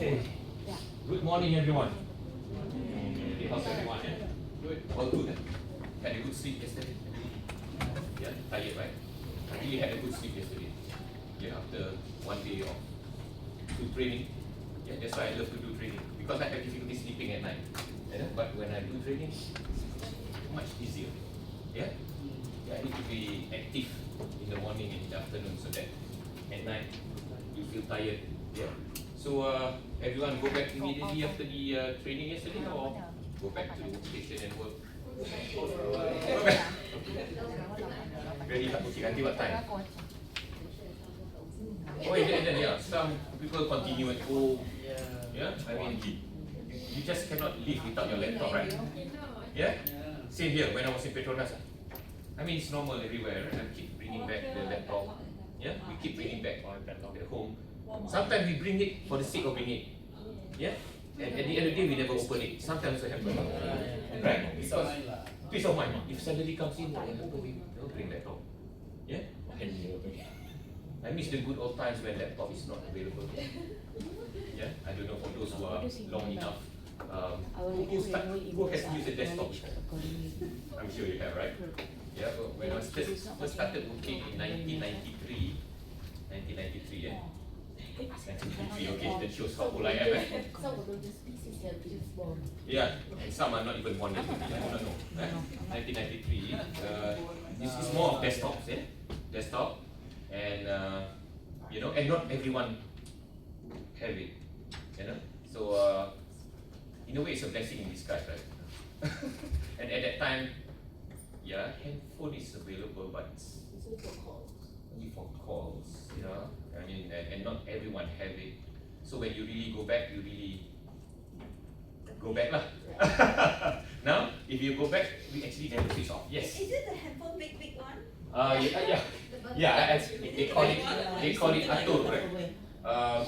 Okay. Good morning, everyone. How's everyone? Good. All good. Had a good sleep yesterday. Yeah, tired, right? I really had a good sleep yesterday. Yeah, after one day of good training. Yeah, that's why I love to do training because I have difficulty sleeping at night. Yeah, but when I do training, it's much easier. Yeah, yeah, I need to be active in the morning and in the afternoon so that at night you feel tired. Yeah. So everyone go back immediately after the training yesterday, or go back to station and work? Go back. Very hard. Okay, until what time? Oh, yeah. Some people continue at home. Yeah, I mean, you just cannot live without your laptop, right? Yeah. Same here when I was in Petronas. I mean, it's normal everywhere. Right? I keep bringing back the laptop. Yeah, we keep bringing back our laptop at home. Sometimes we bring it for the sake of bringing it. Yeah. And at the end of the day, we never open it. Sometimes it happens. Right? Because peace of mind. If somebody comes in, don't bring laptop. Yeah. I miss the good old times when laptop is not available. Yeah. I don't know for those who are long enough. Who has used a desktop? I'm sure you have, right? Yeah, but when I first started working in 1993, yeah? 1993, okay, that shows how old I am, eh? Yeah, and some are not even born yet, I don't know, right? 1993, this is more of desktops, yeah? Desktop, and, you know, and not everyone have it, you know? So, in a way, it's a blessing in disguise, right? And at that time, yeah, handphone is available, but it's only for calls, you know. I mean, and not everyone have it. So when you really go back, you really go back lah. Now, if you go back, we actually never switch off. Yes. Is it the handphone big one? Yeah. They call it Atur, right?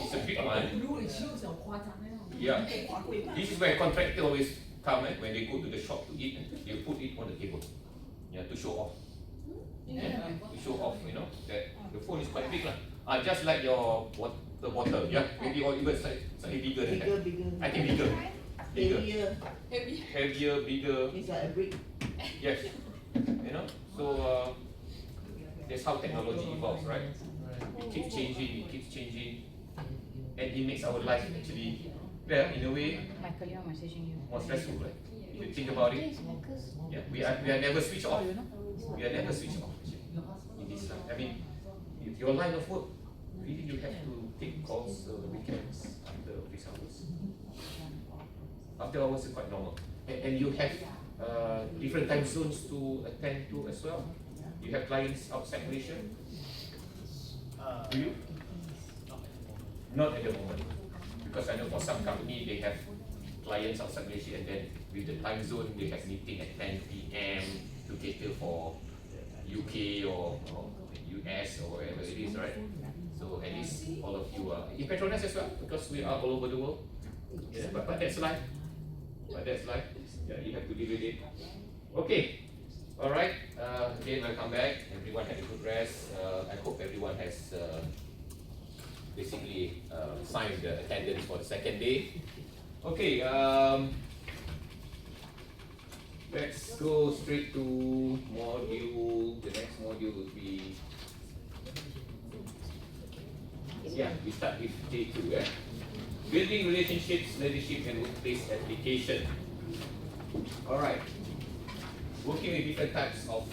It's a big one. Yeah. This is where contractor always come when they go to the shop to eat. They put it on the table. Yeah, to show off. Yeah, to show off, you know, that the phone is quite big lah. Just like your water bottle, yeah, maybe or even slightly bigger than that. Bigger. I think bigger. Heavier, bigger. It's like a brick. Yes. You know, so that's how technology evolves, right? It keeps changing, and it makes our life actually, yeah, in a way, more stressful, right? If you think about it, yeah, we are never switch off. We are never switch off in this life. I mean, if your line of work, really you have to take calls on the weekends after office hours. After hours is quite normal, and you have different time zones to attend to as well. You have clients outside Malaysia. Do you? Not at the moment, because I know for some company they have clients outside Malaysia, and then with the time zone they have meeting at 10 p.m. to cater for UK or US or wherever it is, right? So at least all of you are in Petronas as well, because we are all over the world. Yeah, but that's life. Yeah, you have to deal with it. Okay. All right. Again, welcome back. Everyone had a good rest. I hope everyone has basically signed the attendance for the second day. Okay. Let's go straight to module. The next module would be, yeah, we start with day 2. Building relationships, leadership, and workplace application. All right. Working with different types of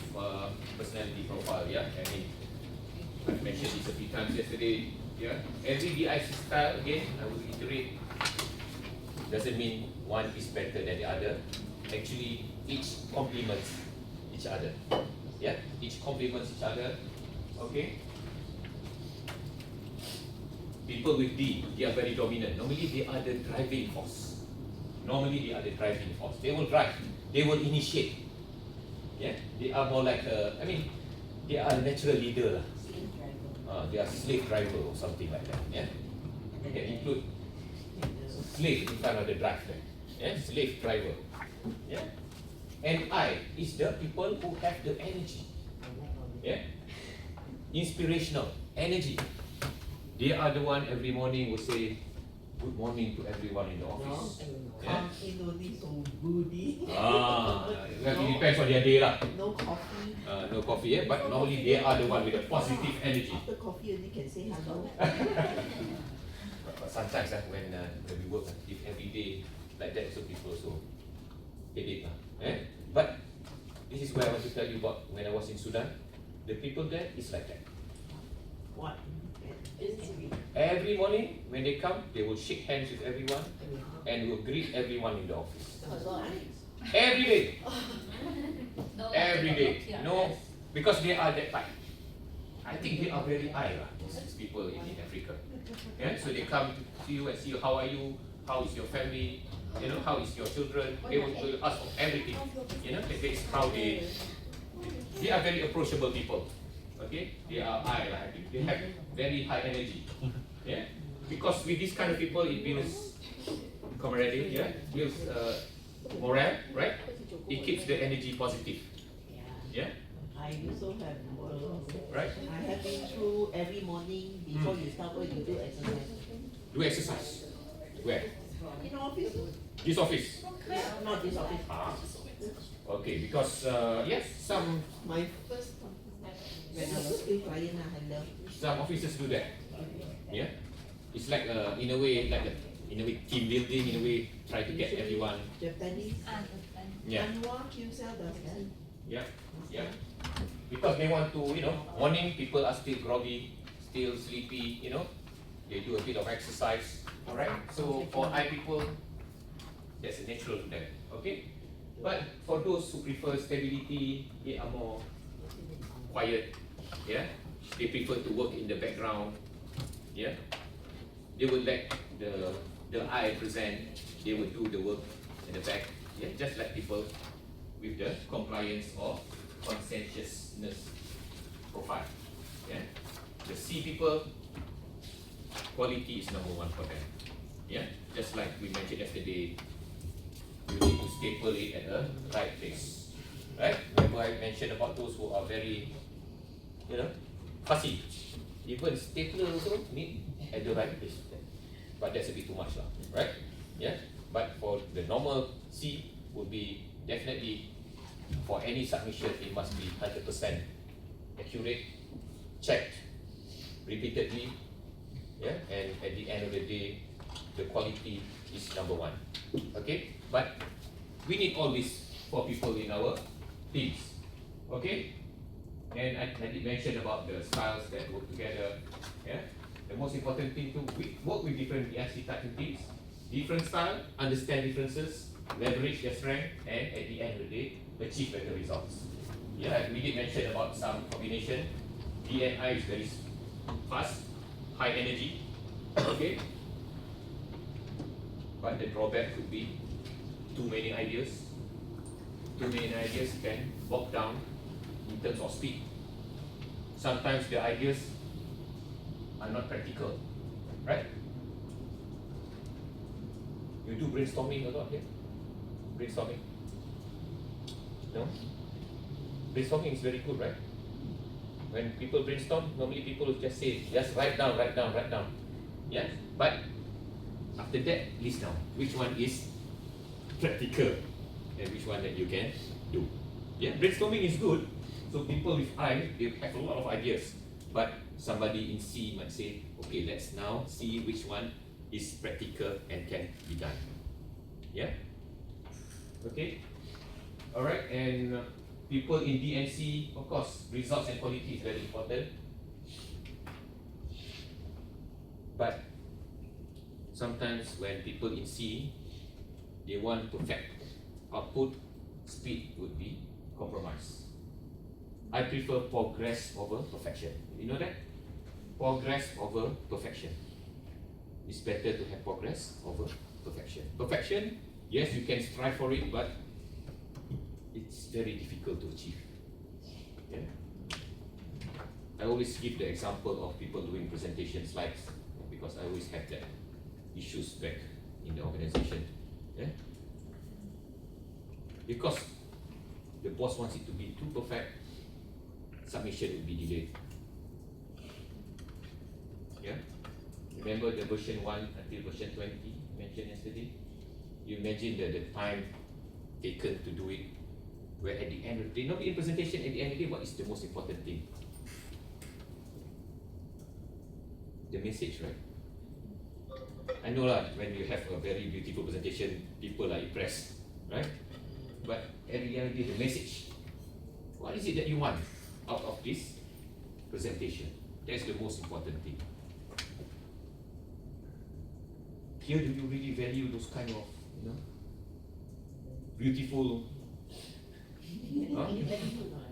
personality profile. Yeah, I mean, I mentioned this a few times yesterday. Yeah, every DIC style, again, I will reiterate, doesn't mean one is better than the other. Actually, each complements each other. Yeah, each complements each other. Okay. People with D, they are very dominant. Normally, they are the driving force. They will drive. They will initiate. Yeah, they are more like they are a natural leader. They are slave driver or something like that. Yeah, you can include slave in front of the drive there. Yeah, slave driver. Yeah, and I is the people who have the energy. Yeah, inspirational energy. They are the one every morning will say, good morning to everyone in the office. Come in only so goody. Well, it depends on their day lah. No coffee. No coffee, yeah, but normally they are the one with the positive energy. After coffee only can say hello. But sometimes when we work, if every day like that, so people also hate it lah. But this is where I want to tell you about when I was in Sudan. The people there is like that. What? Every morning when they come, they will shake hands with everyone and will greet everyone in the office. Every day. Every day. No, because they are that type. I think they are very high, these people in Africa. Yeah, so they come to you and see how are you, how is your family, how is your children. They will ask for everything. That is how they are very approachable people. Okay, they are high. They have very high energy. Yeah, because with this kind of people, it builds camaraderie. Yeah, builds morale. Right, it keeps the energy positive. Yeah. I also have Right. I have been through every morning before you start work, you do exercise. Do exercise. Where? In office? This office. Not this office. Okay, because yes, some My first when I was still client, I love. some officers do that. Yeah, it's like in a way team building. In a way, try to get everyone. Japanese. Yeah, Anwar himself does that. yeah, yeah. Because they want to, morning people are still groggy, still sleepy. They do a bit of exercise. All right. So for high people, that's natural to them. Okay. But for those who prefer stability, they are more quiet. Yeah, they prefer to work in the background. Yeah, they will let the eye present. They will do the work in the back. Yeah, just like people with the compliance or conscientiousness profile. Yeah, the C people, quality is number one for them. Yeah, just like we mentioned yesterday, you need to staple it at the right place. Right? Remember I mentioned about those who are very, fussy. Even stapler also need at the right place. But that's a bit too much lah, right? Yeah. But for the normal C would be definitely for any submission it must be 100% accurate, checked repeatedly, yeah, and at the end of the day the quality is number one. Okay? But we need all this for people in our teams. Okay? And I did mention about the styles that work together. Yeah, the most important thing to work with different ERC type of teams, different style, understand differences, leverage their strength, and at the end of the day, achieve better results. Yeah, we did mention about some combination. DNI is very fast, high energy. Okay, but the drawback could be too many ideas. Too many ideas can bog down in terms of speed. Sometimes the ideas are not practical, right? You do brainstorming a lot here? Brainstorming? No? Brainstorming is very good, right? When people brainstorm, normally people will just say, just write down. Yeah? But after that, list down which one is practical and which one that you can do. Yeah, brainstorming is good. So people with I, they have a lot of ideas. But somebody in C might say, okay, let's now see which one is practical and can be done. Yeah? Okay? Alright, and people in D and C, of course, results and quality is very important. But sometimes when people in C, they want perfect output, speed would be compromised. I prefer progress over perfection. You know that? Progress over perfection. It's better to have progress over perfection. Perfection, yes, you can strive for it, but it's very difficult to achieve. Yeah? I always give the example of people doing presentation slides because I always have that issues back in the organization. Yeah? Because the boss wants it to be too perfect, submission will be delayed. Yeah? Remember the version 1 until version 20 mentioned yesterday? You imagine the time taken to do it, where at the end of the day, not in presentation, at the end of the day, what is the most important thing? The message, right? I know lah, when you have a very beautiful presentation, people are impressed, right? But at the end of the day, the message, what is it that you want out of this presentation? That's the most important thing. Here, do you really value those kind of, beautiful? Huh?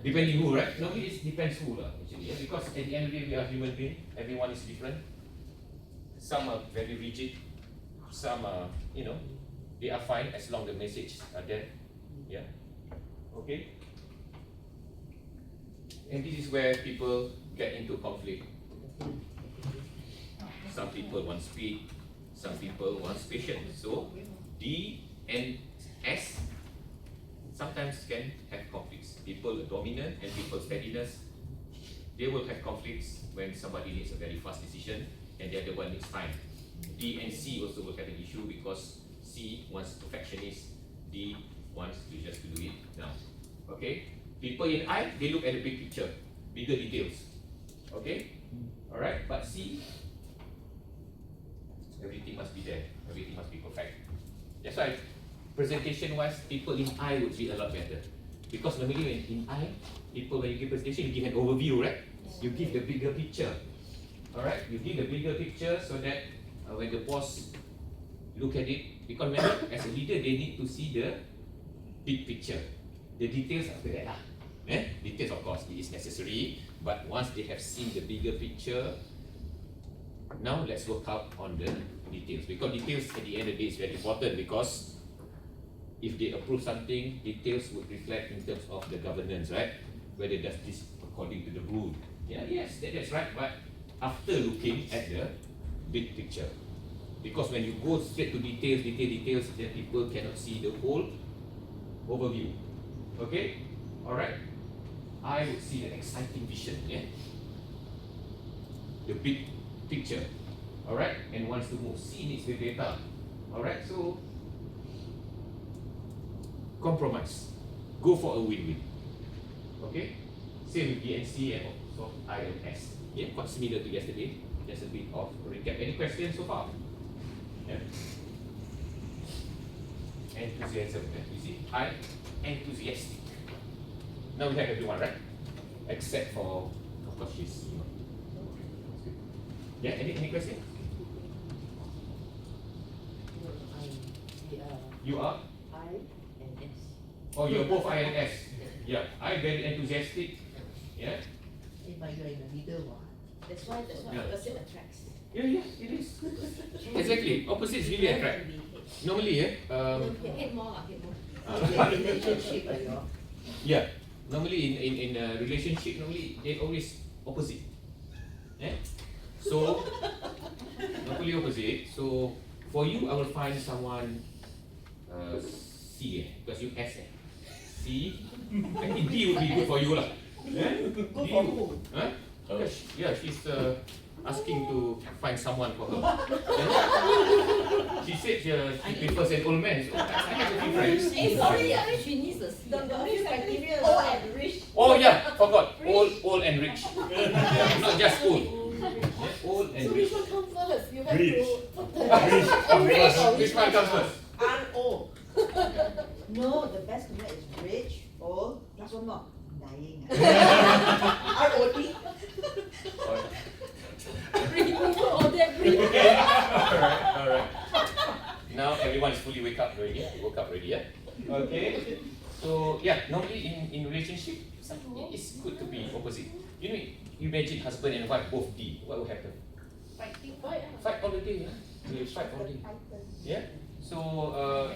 Depending who, right? Normally it depends who lah, actually. Yeah? Because at the end of the day, we are human beings. Everyone is different. Some are very rigid. Some are, they are fine as long as the message are there. Yeah. Okay. And this is where people get into conflict. Some people want speed. Some people want patience. So D and S sometimes can have conflicts. People dominant and people steadiness, they will have conflicts when somebody needs a very fast decision and the other one needs time. D and C also will have an issue because C wants perfectionist, D wants to just do it now. Okay? People in I, they look at the big picture, bigger details. Okay? Alright, but C, everything must be there, everything must be perfect. That's why presentation wise, people in I would feel a lot better. Because normally when in I, people when you give presentation, you give an overview, right? You give the bigger picture. Alright, you give the bigger picture so that when the boss look at it, because remember, as a leader, they need to see the big picture. The details after that. Details, of course, it is necessary, but once they have seen the bigger picture, now let's work out on the details. Because details at the end of the day is very important, because if they approve something, details would reflect in terms of the governance, right? Whether does this according to the rule. Yeah, yes, that's right. But after looking at the big picture, because when you go straight to details, then people cannot see the whole overview. Okay, all right. I would see the exciting vision, yeah, the big picture. All right, and wants to move. C needs the data. All right, so compromise. Go for a win-win. Okay? Same with B and C and also I and S. Yeah, quite similar to yesterday. Just a bit of recap. Any questions so far? Yeah. Enthusiasm. You see? I enthusiastic. Now we have everyone, right? Except for, of course, she's. Yeah, any questions? You are? I and S. Oh, you're both I and S. Yeah, I very enthusiastic. Yeah. But you're in the middle one. That's why Yeah. opposite attracts. Yeah, it is. Exactly. Opposites really attract. Normally, Hate more. Okay, relationship, yeah. Normally in a relationship, normally they always opposite. Yeah. So normally opposite. So for you, I will find someone C because you S. C. I think D would be good for you lah. Yeah. Good for who? Huh? Yeah, she's asking to find someone for her. She said she prefers an old man. So I have a few friends. Sorry, she needs a C. Old and rich. Oh yeah, forgot. Old and rich. Yeah, not just old. Yeah, old and So rich. which one comes first? You have Rich. to put the Rich. Which one comes first? R-O. No, the best one is rich, old, plus one more, dying. R-O-D. all that bring. Alright. Now everyone is fully woke up already. Yeah. Okay. So yeah, normally in relationship, it's good to be opposite. You know, imagine husband and wife both D. What will happen? Fight all the day. Yeah? They fight all the day. Yeah. So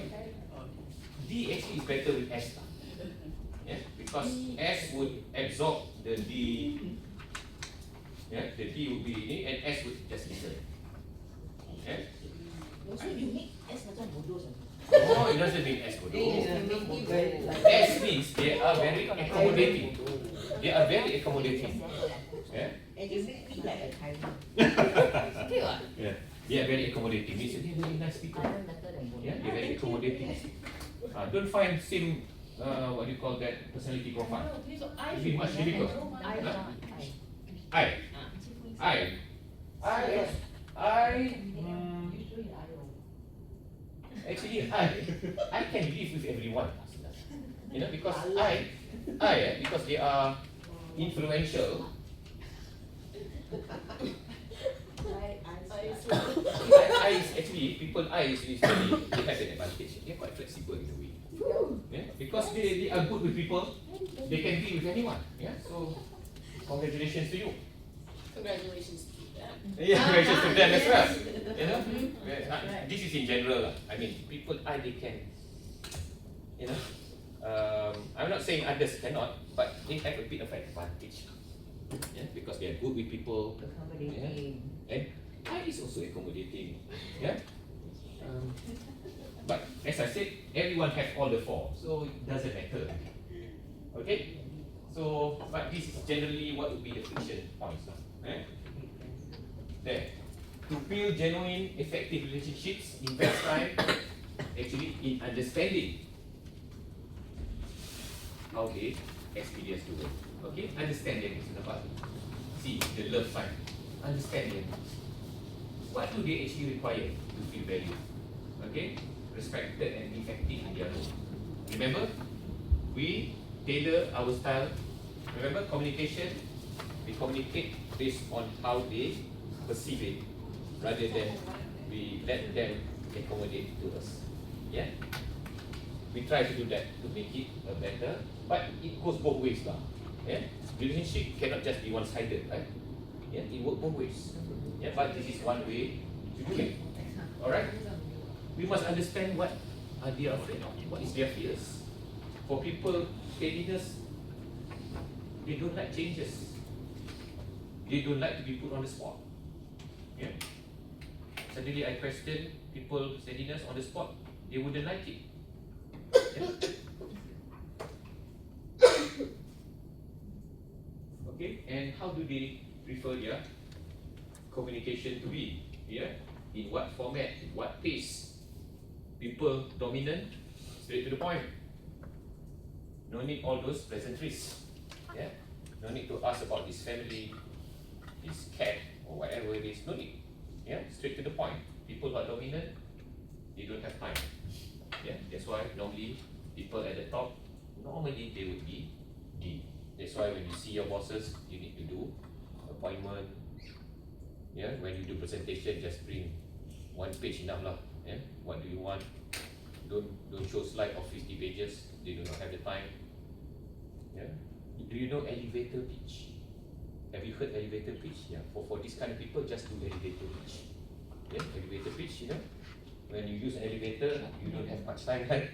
D actually is better with S. Yeah, because S would absorb the D. Yeah, the D would be in and S would just listen. Yeah. So you make S macam bodoh saja. No, it doesn't mean S bodoh. S means they are very accommodating. They are very accommodating. Yeah. and you make me like a tyrant. Okay what? Yeah. They are very accommodating. They're very nice people. Iron better than gold. Yeah, they're very accommodating. Don't find same what do you call that personality profile. It'll be much difficult. I Huh? I. I actually I can live with everyone. You know, because because they are influential. I is actually people is very they have an advantage. They're quite flexible in a way. Yeah, because they are good with people. They can be with anyone. Yeah, so congratulations to you. Congratulations to them. Yeah, congratulations to them as well. You know, this is in general lah. I mean, people they can, you know, I'm not saying others cannot, but they have a bit of an advantage. Yeah, because they are good with people. Accommodating. And I is also accommodating. Yeah. But as I said, everyone has all the four, so it doesn't matter. Okay. So, but this is generally what would be the friction points. There. To build genuine, effective relationships, invest time actually in understanding how they experience the world. Okay, understand them is about. See the love sign. Understand them. What do they actually require to feel valued? Okay, respected and effective in their role. Remember, we tailor our style. Remember, communication. We communicate based on how they perceive it, rather than we let them accommodate to us. Yeah, we try to do that to make it better, but it goes both ways lah. Yeah, relationship cannot just be one-sided, right? Yeah, it works both ways. Yeah, but this is one way to do it. All right, we must understand what are they afraid of. What is their fears? For people, steadiness, they don't like changes. They don't like to be put on the spot. Yeah. Suddenly I question people steadiness on the spot. They wouldn't like it. Yeah. Okay, and how do they prefer their communication to be? Yeah, in what format, in what pace? People dominant, straight to the point. No need all those pleasantries. Yeah, no need to ask about this family, this cat, or whatever it is. No need. Yeah, straight to the point. People who are dominant, they don't have time. Yeah, that's why normally people at the top, normally they would be D. That's why when you see your bosses, you need to do appointment. Yeah, when you do presentation, just bring one page enough lah. Yeah, what do you want? Don't show slide of 50 pages. They do not have the time. Yeah, do you know elevator pitch? Have you heard elevator pitch? Yeah, for this kind of people, just do elevator pitch. Yeah, elevator pitch. You know, when you use an elevator, you don't have much time, right?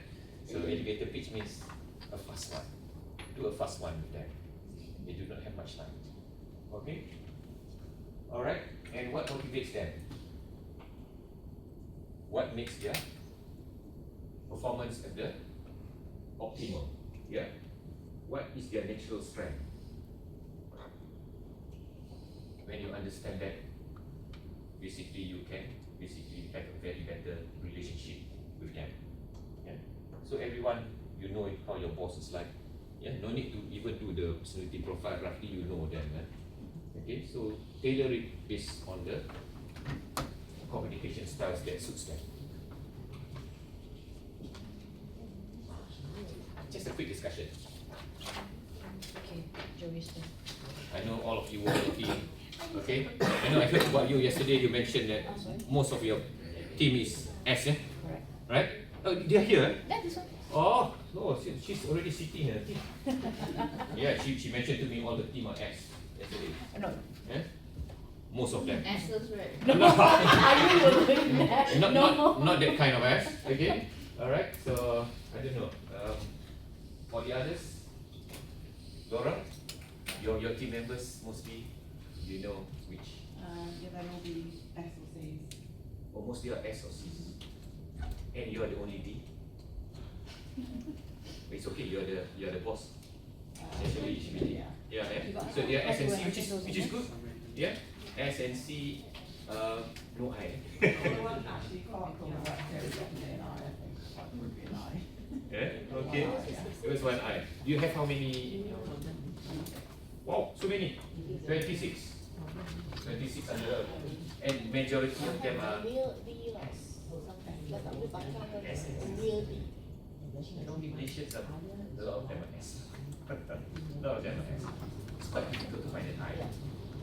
So elevator pitch means a fast one. Do a fast one with them. They do not have much time. Okay. All right. And what motivates them? What makes their performance at the optimal? Yeah. What is their natural strength? When you understand that, basically you can have a very better relationship with them. Yeah. So everyone, you know how your boss is like. Yeah. No need to even do the personality profile. Roughly, you know them. Okay. So tailor it based on the communication styles that suits them. Just a quick discussion. Okay, Joey's turn. I know all of you were working. Okay, I know I heard about you yesterday. You mentioned that most of your team is S, yeah? Correct. Right? Oh, they're here. That is one. Oh, no, she's already sitting in her team. Yeah, she mentioned to me all the team are S yesterday. No. Yeah? Most of them. Asses, right? No. Are you doing that? Not that kind of S. Okay. All right. So I don't know. For the others, Laura, your team members mostly, you know which? Yeah, that will be S or C's. Or mostly are S or C's. And you are the only D. It's okay. You are the boss. Actually, you should be D. Yeah. Yeah. So they are S and C, which is good. Yeah, S and C, no I. The one actually can't call it right, there is definitely an I think, that would be an I. Yeah, okay. It was one I. You have how many? Wow, so many. 26. 26 under. And majority of them are Real D lah. Like tak boleh pakai kan. Real D. denominations of a lot of them are S. A lot of them are S. It's quite difficult to find an I.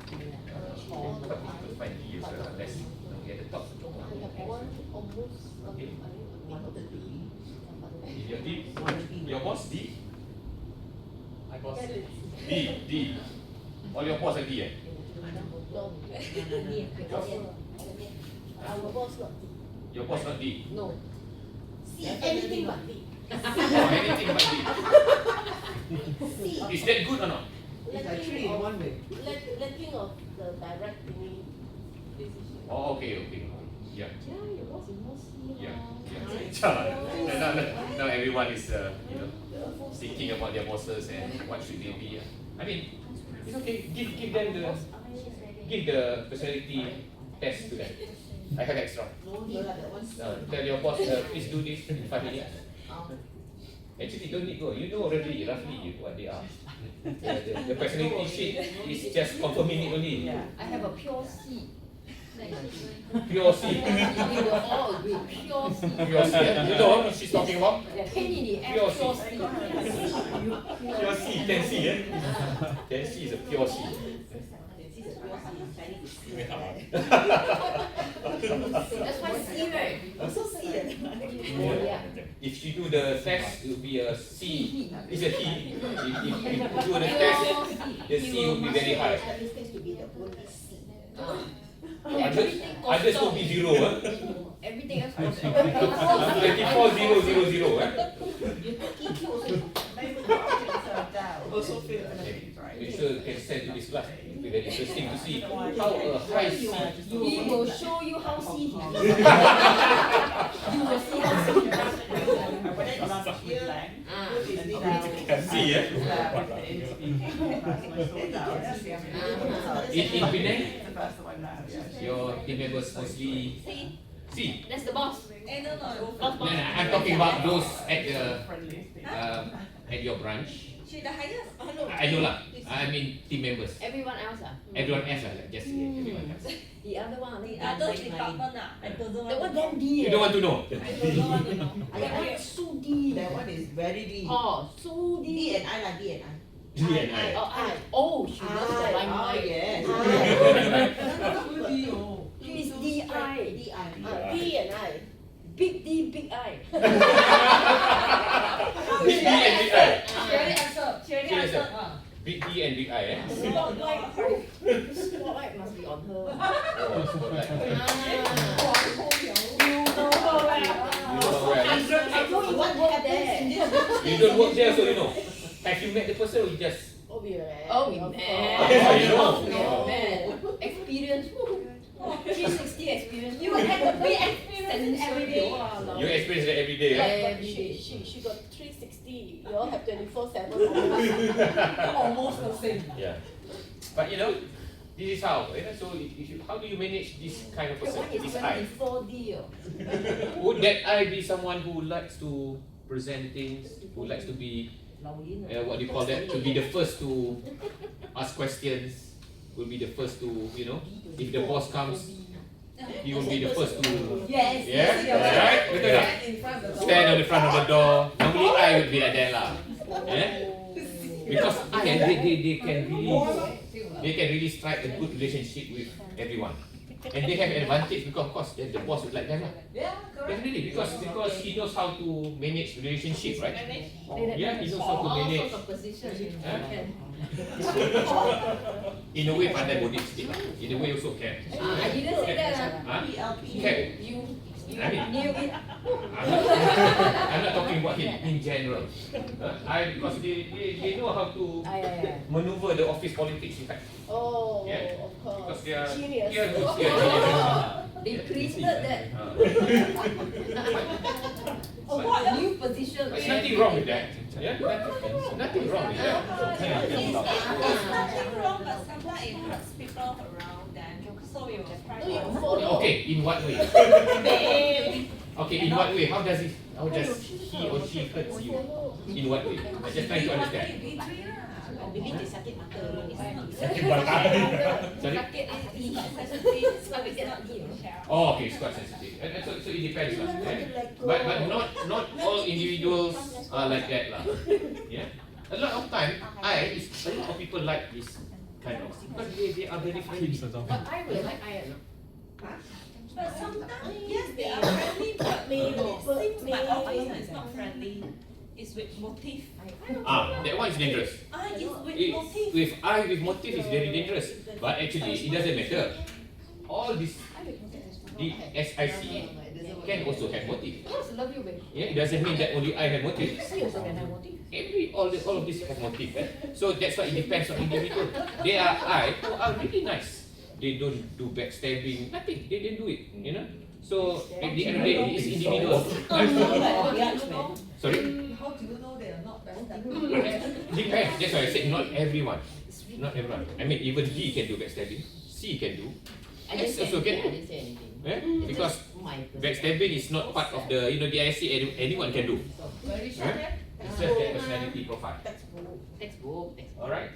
Quite difficult to find D as well, unless we at the top. I have one almost Okay. One of the D. Your D, your boss D, My boss. D. All your boss are D eh? No. Our boss not D. Your boss not D. No. C. Anything but D. Oh, anything but D. Is that good or not? It's like three in one way. Lacking of the direct thingy. Oh, okay. Yeah. Yeah, your boss is more C Yeah. lah. Now everyone is thinking about their bosses and what should they be. I mean, it's okay. Give them the personality test to them. I have extra. No, you have that one. Tell your boss, please do this in 5 minutes. Actually, don't need go. You know already roughly what they are. The personality sheet is just confirming it only. Yeah. I have a pure C. Pure C. You will all agree. Pure C. Pure C. You know what she's talking about? Pain in the Pure ass, pure C. C. Pure C, 10C, eh? 10C is a pure C. That's why C, right? Also C. Yeah. If you do the test, it will be a C. It's a T. If you do the test, the C will be very high. This tends to be the only C. Others will be 0. Everything else goes 24,000. EQ also. Maybe not down. Also feel We sure can send to this class. It will be very interesting to see how a high C. He will show you how C he is. You will see how C he is. When it's last year, Can see, eh? In Penang, The first one now, yeah. your team members mostly C. C. That's the boss. No, I'm talking about those at the Friendliest thing. at your branch. She the highest. I know lah. I mean team members. Everyone else Everyone else lah, like just everyone else. The other one. The other department I don't know. That one damn D. You don't want to know. I don't know what to know. That one is so D. That one is very D. Oh, so D. D and I lah, D and I. D and I. Oh, I. Oh, she loves the limelight. yes. She is D-I. D-I. D and I. Big D, big I. Big D and big I. She already answered. She already Serious, answered. Big D and big I, eh? Spotlight must be on her. Oh, spotlight. You know her, right? You know her, right? I know you won't work there. You don't work there, so you know. Have you met the person or you just? Oh, we met. Oh, we Oh, met. you know. We met. Experience. 360 experience. You had we experience every day. You experience that every day, eh? Yeah, she got 360. You all have 24/7. Almost the same. Yeah. But you know, this is how. You know, so how do you manage this kind of The person? one is This I. 24D. Would that I be someone who likes to present things, who likes to be, what do you call that? To be the first to ask questions, will be the first to, you know, if the boss comes, he will be the first to, Yes. yeah, right? Betul tak? Stand on the front of the door. Normally I would be like that lah. Eh? Because they can really strike a good relationship with everyone. And they have advantage because of course the boss would like them lah. Definitely because he knows how to manage relationship, right? Yeah, he knows how to All manage. sorts of positions. Huh? Can. In a way pandai body stick lah. In a way also can. I didn't say that. Huh? PLP. Can. You I mean, knew it. I'm not talking about him in general. Because they know how to Yeah. maneuver the office politics in fact. Oh, Yeah. of course. Because they are Serious. They created that. Uh, Oh, what? New position. There's nothing wrong with that. Yeah, nothing wrong with that. It's nothing wrong, but sometimes it hurts people around them. So we will try to Okay, in what way? babe. Okay, in what way? How does he or she hurts you? In what way? I'm just trying to understand. Maybe dia sakit mata. Sorry? Sakit is not sensitive, so we cannot give share. Oh, okay, it's quite sensitive. And so it depends lah. But not all individuals are like that lah. Yeah. A lot of time, a lot of people like this kind of, because they are very friendly. But I will like I know. But sometimes, yes, they are friendly, but maybe it seems like our person is not friendly. It's with motive. That one is dangerous. It's with It, motive. with motive is very dangerous. But actually, it doesn't matter. All this, the SIC can also have motive. Yes, love you, babe. Yeah, it doesn't mean that only I have motive. I also can have motive. All of this have motive. So that's why it depends on individual. There are who are really nice. They don't do backstabbing, nothing. They didn't do it, you know. So at the end of the day, it's individual. Sorry? How do you know they are not backstabbing? Depends. That's why I said not everyone. Not everyone. I mean, even D can do backstabbing. C can do. I didn't S say also anything. I can do. didn't say anything. Because backstabbing is not part of the, the IC anyone can do. Very short, yeah? It's just their personality profile. Textbook. Alright?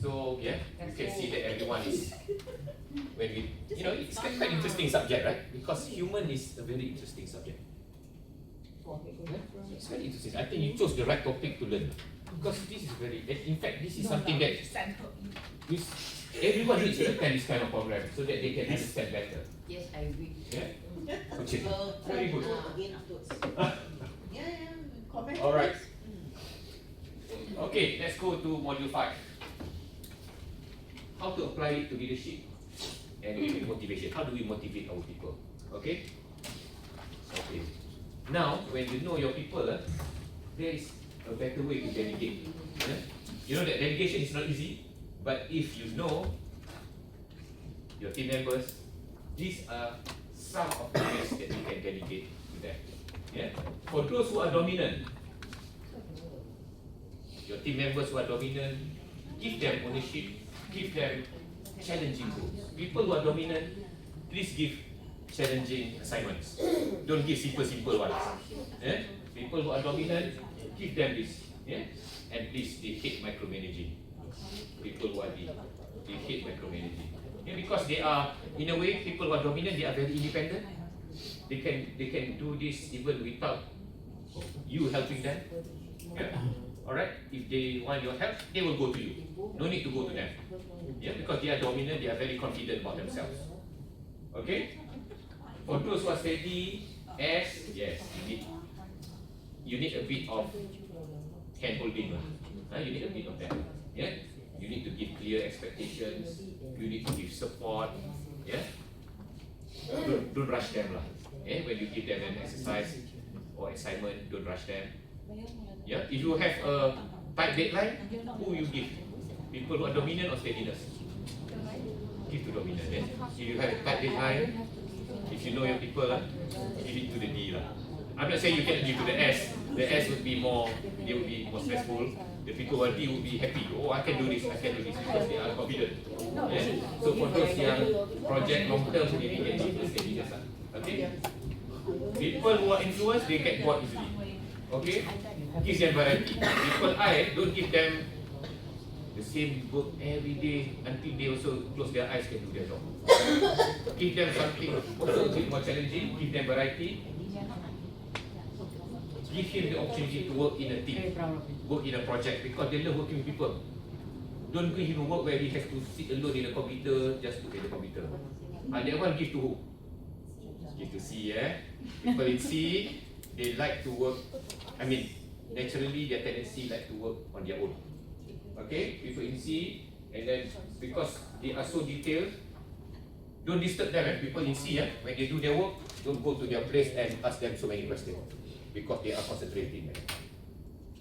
So yeah, you can see that everyone is, when we, it's quite interesting subject, right? Because human is a very interesting subject. It's very interesting. I think you chose the right topic to learn. Because this is in fact, this is something that everyone needs to attend this kind of program so that they can understand better. Yes, I agree. Yeah? Okay. Very good. Again afterwards. Yeah, comment. Alright. Okay, let's go to module 5. How to apply it to leadership and motivation. How do we motivate our people? Okay? Okay. Now, when you know your people, there is a better way to delegate. Yeah? You know that delegation is not easy, but if you know your team members, these are some of the ways that you can delegate to them. Yeah? For those who are dominant, your team members who are dominant, give them ownership, give them challenging goals. People who are dominant, please give challenging assignments. Don't give simple ones. Yeah? People who are dominant, give them this. Yeah? And please, they hate micromanaging. People who are they hate micromanaging. Yeah, because they are, in a way, people who are dominant, they are very independent. They can do this even without you helping them. Yeah? Alright? If they want your help, they will go to you. No need to go to them. Yeah, because they are dominant, they are very confident about themselves. Okay? For those who are steady, yes, you need a bit of hand holding. You need a bit of that. Yeah? You need to give clear expectations, you need to give support. Yeah? Don't rush them lah. Yeah? When you give them an exercise or assignment, don't rush them. Yeah? If you have a tight deadline, who you give? People who are dominant or steadiness? Give to dominant. Yeah? If you have a tight deadline, if you know your people, give it to the D lah. I'm not saying you can give to the S. The S would be more, they would be more stressful. The people who are D would be happy. Oh, I can do this, because they are confident. Yeah? So for those yang project long term, maybe can give to steadiness lah. Okay? People who are influenced, they get bored easily. Okay? Give them variety. People I, don't give them the same work every day until they also close their eyes can do their job. Give them something also a bit more challenging, give them variety. Give him the opportunity to work in a team, work in a project, because they love working with people. Don't give him work where he has to sit alone in the computer, just look at the computer. That one give to who? Give to C, People in C, they like to work, naturally their tendency like to work on their own. Okay, people in C, and then because they are so detailed, don't disturb them. People in C, when they do their work, don't go to their place and ask them so many questions, because they are concentrating.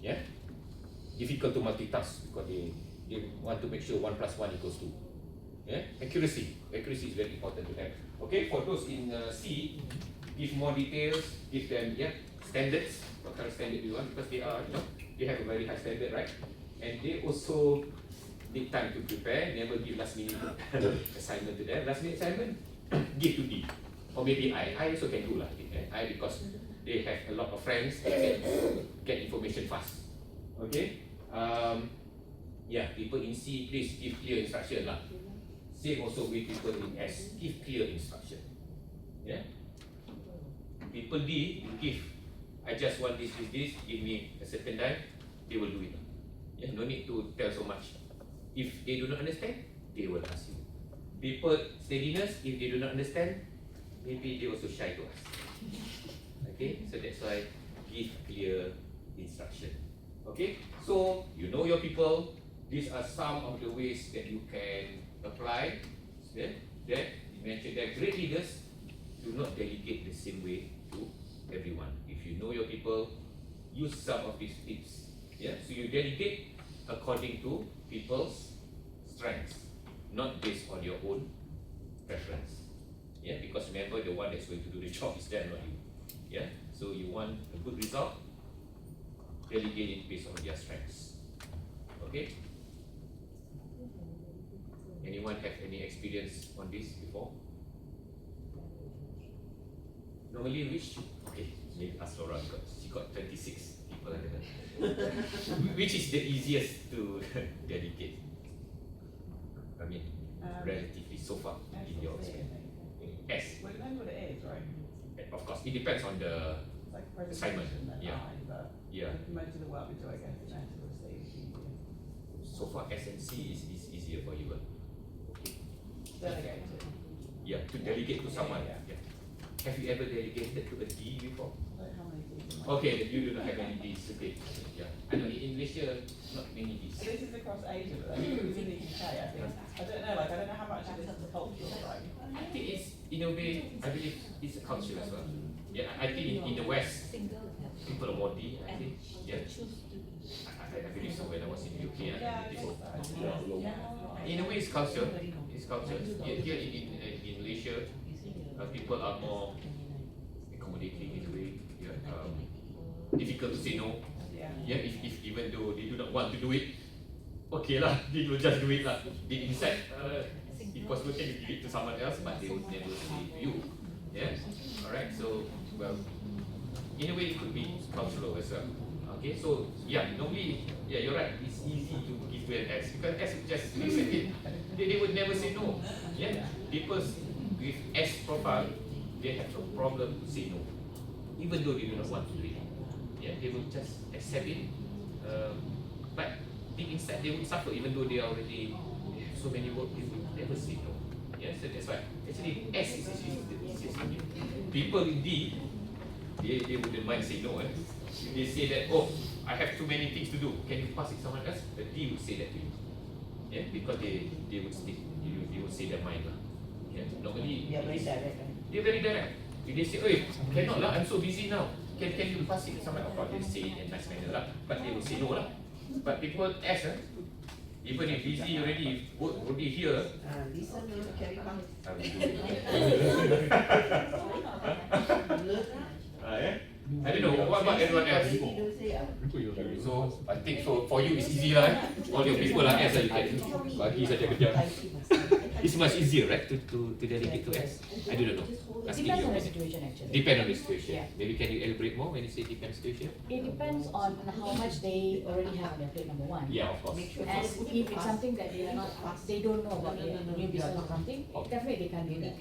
Yeah, difficult to multitask because they want to make sure 1 + 1 = 2. Yeah, accuracy is very important to them. Okay, for those in C, give more details, give them standards. what kind of standard you want, because they are, they have a very high standard, right? And they also need time to prepare, never give last minute assignment to them. Last minute assignment, give to D. Or maybe I also can do lah. I because they have a lot of friends, they can get information fast. Okay? Yeah, people in C, please give clear instruction lah. Same also with people in S, give clear instruction. Yeah? People D, you give, I just want this, give me a certain time, they will do it. Yeah, no need to tell so much. If they do not understand, they will ask you. People steadiness, if they do not understand, maybe they also shy to ask. Okay, so that's why give clear instruction. Okay, so you know your people. These are some of the ways that you can apply. Then you mentioned that great leaders do not delegate the same way to everyone. If you know your people, use some of these tips. Yeah, so you delegate according to people's strengths, not based on your own preference. Yeah, because remember, the one that's going to do the job is them, not you. Yeah, so you want a good result, delegate it based on their strengths. Okay. Anyone have any experience on this before? Normally which? Okay, maybe ask Laura because she got 26 people under her. Which is the easiest to delegate? I mean, relatively so far in your experience. S. Well, it depends what it is, right? Of course, it depends on the It's like a assignment. presentation at Yeah. 9, but yeah. most of the work we do, I guess, in S or C is easier. So far, S and C is easier for you. Okay. Delegate to. Yeah, to delegate to someone. Yeah. Yeah. Have you ever delegated to a D before? I don't know how many people. Okay, you do not have any Ds. Okay. Yeah. I know in Malaysia, not many Ds. This is across Asia, but I think in the UK, I think. I don't know, like, I don't know how much of this is cultural, right? I think it's, in a way, I believe it's a culture as well. Yeah, I think in the West, people are more D, I think. Yeah. I believe so when I was in the UK. Yeah, I I guess think so. in a way, it's culture. It's culture. Here in Malaysia, people are more accommodating in a way. Yeah, difficult to say no. Yeah. Yeah, if even though they do not want to do it, okay lah, they will just do it lah. They decide, if possible, can you give it to someone else, but they would never say it to you. Yeah, alright. So, well, in a way, it could be cultural as well. Okay, so yeah, normally, yeah, you're right. It's easy to give to an S because S would just accept it. They would never say no. Yeah, people with S profile, they have a problem to say no, even though they do not want to do it. Yeah, they will just accept it. But deep inside, they would suffer even though they are already have so many work. They would never say no. Yeah, so that's why actually S is the easiest one. People in D, they wouldn't mind saying no. If they say that, oh, I have too many things to do, can you pass it to someone else? The D would say that to you. Yeah, because they would stick, they would say their mind lah. Yeah, normally They are very direct, right? they're very direct. If they say, oh, cannot lah, I'm so busy now. Can you pass it to someone? Of course, they say it in a nice manner lah, but they will say no lah. But people ask, even if busy already, work already here, Listen, carry on. I will do it. Yeah? I don't know, what about everyone else? So, I think for you it's easy lah. All your people are S, you can bagi saja kerja. It's much easier, right, to delegate to S? I do not know. Asking Depends you on the opinion. situation actually. Depend on the situation. Yeah. Maybe can you elaborate more when you say depend situation? It depends on how much they already have on their plate, number one. Yeah, of course. And if it's something that they are not, they don't know about the new business or something, definitely they can't do that.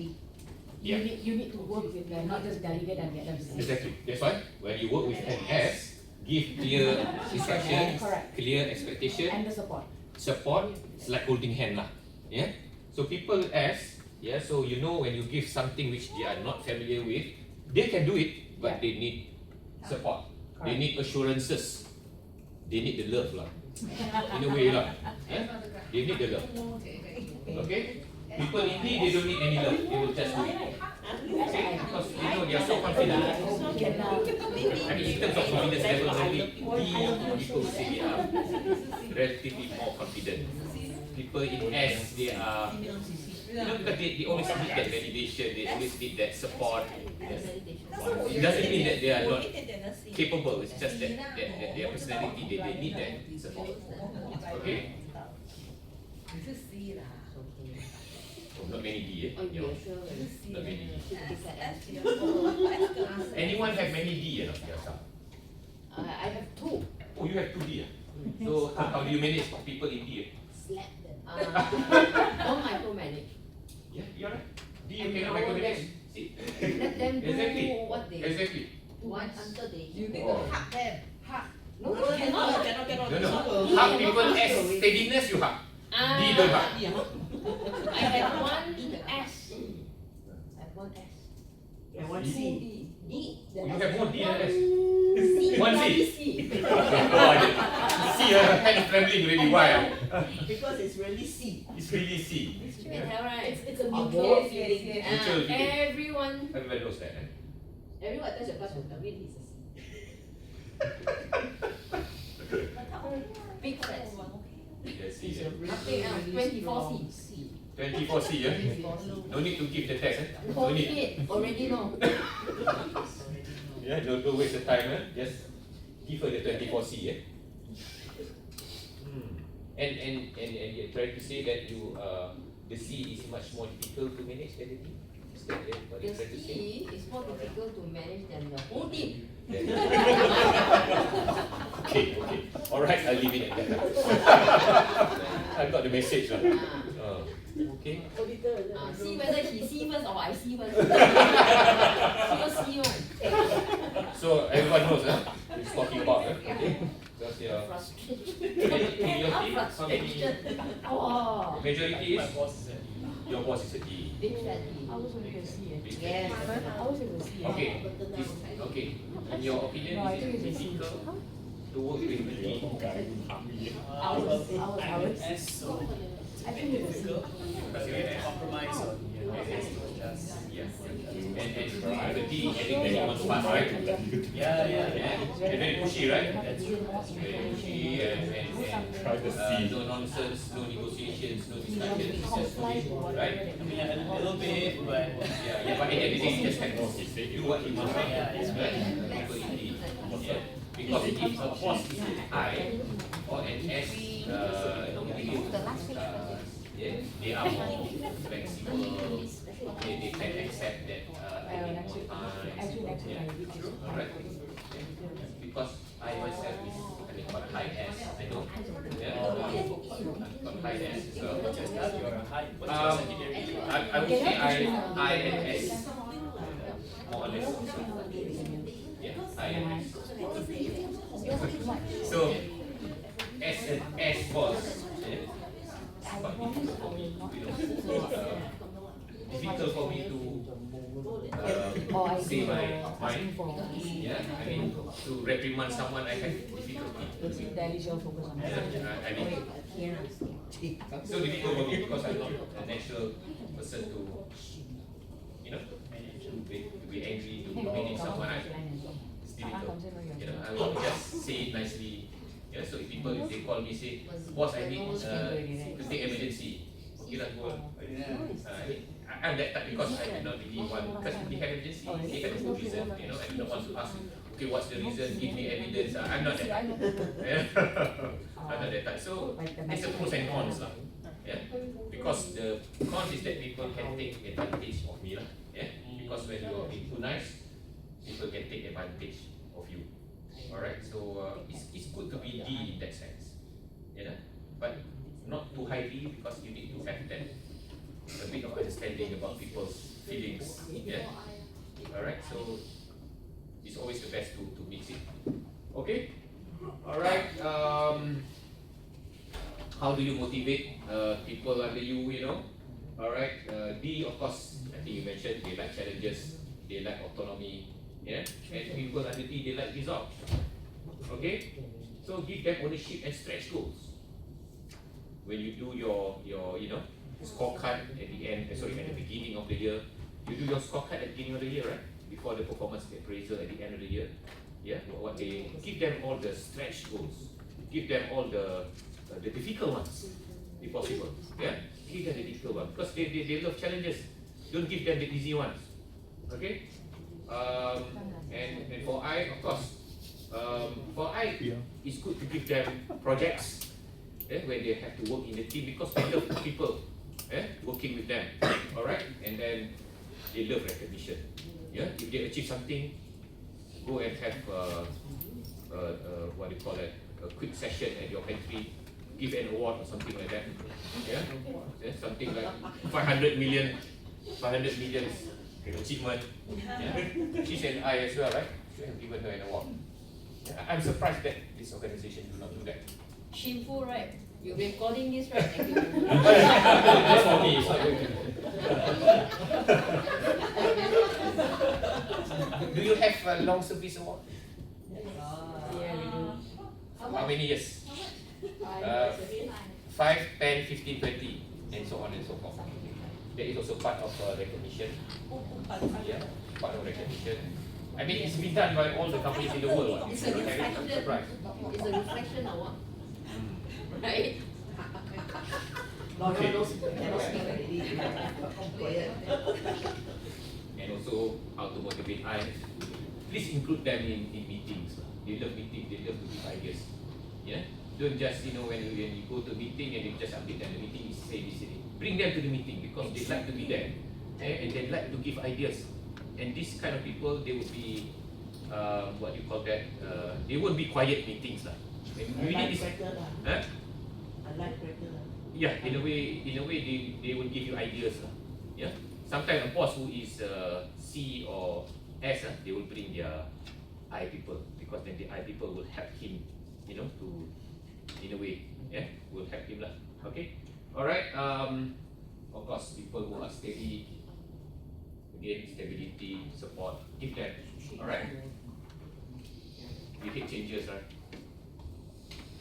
Yeah. You need to work with them, not just delegate and get them to do it. Exactly. That's why when you work with an S, give clear instructions, Correct. clear expectation, And the support. support. It's like holding hand lah. Yeah. So people S, yeah. So you know when you give something which they are not familiar with, they can do it, but they need support. They need assurances. They need the love lah. In a way lah. Yeah. They need the love. Okay. People in D, they don't need any love. They will just do it. Okay. Because they know they are so confident. I mean, in terms of confidence level, only D people would say they are relatively more confident. People in S, they are You know, because they always need that validation, they always need that support. Yes. That's It doesn't mean that they are not 一点点的心。 capable, it's just that their personality, they need that support. Okay? Oh, not many D, eh? Oh, Yo, yeah, sure. not many D. S 个 Anyone have many D or not? Your staff? I have two. Oh, you have 2D, ah? So how do you manage people in D? Slap them. Don't micromanage. Yeah, you're right. D you cannot micromanage. See? Let them do Exactly. what they Exactly. want until they. Oh. Hug them. Hug. No, No, cannot. No, no. Hug people as steadiness you hug. D don't hug. I have one S. I have one S. And one C. D. Oh, you have more D than S. C. One C. C. Oh, see, hand trembling really. Why? Because it's really C. It's really C. You can tell, right? It's a Oh, mutual yes, feeling. Mutual feeling. Everyone, Everyone knows that. Eh? everyone attends your class will tell me he's a C. Big friends. Yes, C. It's a Yeah. really, Nothing else. really 24 strong C. 24 C. Yeah. No need to give the test. Eh? No Whole need. kid already know. Yeah, don't waste the time. Eh? Just give her the 24 C. Eh? And you're trying to say that you the C is much more difficult to manage than the D. Is that what The you're trying to say? C is more difficult to manage than the whole team. Okay, okay. Alright, I'll leave it at that. I got the message. Okay. See whether he see first or I see first. He will see one. So everyone knows, who's talking about, okay? Because your Frustration. majority, how many Oh. majority My is boss is at your boss is a D. Big fat D. Big fat Yes. D. Okay, okay. In your opinion, is it difficult to work with a D? I'm S, so difficult. Because You you're have an to S. compromise on your S, just Yeah. And the D, everybody wants fast, right? yeah. Yeah. And very pushy, right? That's true. Very pushy and no nonsense, no negotiations, no discussions, it's just do it, right? I mean, a little bit, but Yeah, but at the end of the day, he just has to do what he wants, right? Yeah, it's Right? People indeed. Yeah. Because if a boss is an I or an S, yeah, they are more flexible. They can accept that they need more time. Yeah. Alright. Because I myself is got high S, I know. Yeah. Got high S as well. you're a high. What's your secondary? I would say I and S, more or less. Yeah, I and S. So, S boss, yeah, quite difficult for me, difficult for me to say my mind. Yeah, I mean, to reprimand someone, I have difficulty. That is your focus on I mean, so difficult for me because I'm not a natural person to, you know, to be angry, to manage someone. It's difficult. You know, I will just say it nicely. Yeah, so if people, if they call me, say, boss, I need to take emergency. Okay, lah, go. I'm that type because I did not really want, because if they have emergency, they have a good reason, you know, I do not want to ask, okay, what's the reason, give me evidence. I'm not that type. Yeah. I'm not that type. So, there's a pros and cons, lah. Yeah, because the cons is that people can take advantage of me, lah. Yeah, because when you're being too nice, people can take advantage of you. Alright, so it's good to be D in that sense, you know, but not too high D because you need to have that a bit of understanding about people's feelings. Yeah. Alright, so it's always the best to mix it. Okay. Alright. How do you motivate people under you? You know. Alright. D, of course, I think you mentioned they like challenges, they like autonomy. Yeah, and people under D, they like results. Okay, so give them ownership and stretch goals. When you do your you know scorecard at the end, at the beginning of the year, you do your scorecard at the beginning of the year, right? Before the performance appraisal at the end of the year. Yeah, what they give them all the stretch goals, give them all the difficult ones. if possible. Yeah, give them the difficult one because they love challenges. Don't give them the easy ones. Okay. And for I, of course, for I, it's good to give them projects where they have to work in the team because they love people working with them. All right, and then they love recognition. Yeah, if they achieve something, go and have what do you call it, a quick session at your country, give an award or something like that. Yeah, something like 500 million achievement. Yeah, she's an I as well, right? Should have given her an award. Yeah, I'm surprised that this organization do not do that. Shameful, right? You're recording this, right? That's for me. It's not going to. Do you have a long service award? Yeah, we do. How many years? 5, 10, 15, 20, and so on and so forth. That is also part of recognition. Yeah, part of recognition. I mean, it's been done by all the companies in the world. It's a reflection. Surprise. It's a reflection of what? Right? No, cannot speak already. Quiet. And also how to motivate I. Please include them in meetings. They love meetings, they love to give ideas. Yeah? Don't just, when you go to a meeting and you just update them, the meeting is say this. Bring them to the meeting because they like to be there. And they like to give ideas. And this kind of people, they would be, what do you call that? They won't be quiet meetings. We need this. Huh? I like regular. Yeah, in a way, they will give you ideas. Yeah. Sometimes a boss who is C or S, they will bring their I people because then the I people will help him, to, in a way, will help him lah. Okay. All right. Of course, people who are steady, again, stability, support, give them. All right. You hate changes, right?